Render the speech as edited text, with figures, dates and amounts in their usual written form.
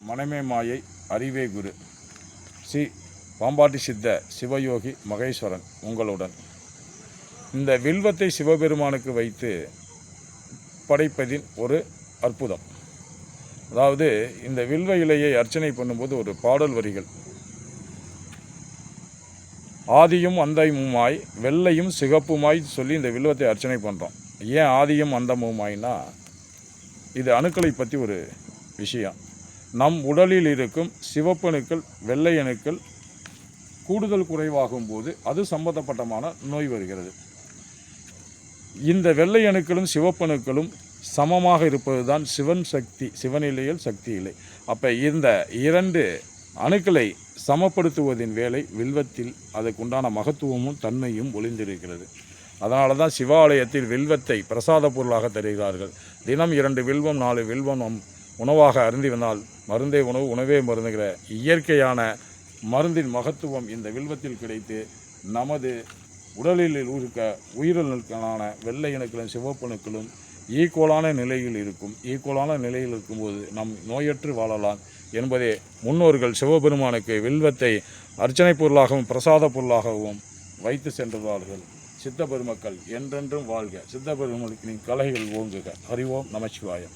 மனமே மாயை அறிவே குரு ஸ்ரீ பாம்பாட்டி சித்த சிவயோகி மகேஸ்வரன் உங்களுடன். இந்த வில்வத்தை சிவபெருமானுக்கு வைத்து படைப்பதின் ஒரு அற்புதம். அதாவது இந்த வில்வ இலையை அர்ச்சனை பண்ணும்போது ஒரு பாடல் வரிகள், ஆதியும் அந்தமுமாய் வெள்ளையும் சிகப்புமாய் சொல்லி இந்த வில்வத்தை அர்ச்சனை பண்ணுறோம். ஏன் ஆதியும் அந்தமுமாய்னா, இது அணுக்களை பற்றி ஒரு விஷயம். நம் உடலில் இருக்கும் சிவப்பணுக்கள் வெள்ளை அணுக்கள் கூடுதல் குறைவாகும் போது அது சம்பந்தப்பட்டமான நோய் வருகிறது. இந்த வெள்ளை அணுக்களும் சிவப்பணுக்களும் சமமாக இருப்பது தான் சிவன் சக்தி, சிவனிலையில் சக்தி இல்லை. அப்போ இந்த இரண்டு அணுக்களை சமப்படுத்துவதின் வேலை வில்வத்தில் அதற்குண்டான மகத்துவமும் தன்மையும் ஒளிந்திருக்கிறது. அதனால தான் சிவாலயத்தில் வில்வத்தை பிரசாத பொருளாக தருகிறார்கள். தினம் 2 வில்வம் 4 வில்வம் நம் உணவாக அருந்தி வந்தால் மருந்தே உணவு உணவே மருந்துகிற இயற்கையான மருந்தின் மகத்துவம் இந்த வில்வத்தில் கிடைத்து நமது உடலில் இருக்க உயிரினங்களான வெள்ளை அணுக்களும் சிவப்பணுக்களும் ஈக்குவலான நிலையில் இருக்கும். ஈக்குவலான நிலையில் இருக்கும்போது நம் நோயற்று வாழலாம் என்பதே முன்னோர்கள் சிவபெருமானுக்கு வில்வத்தை அர்ச்சனை பொருளாகவும் பிரசாத பொருளாகவும் வைத்து சென்றார்கள். சித்த பெருமக்கள் என்றென்றும் வாழ்க. சித்த பெருமக்களின் கலைகள் ஓங்குக. ஹரி ஓம் நமச்சிவாயம்.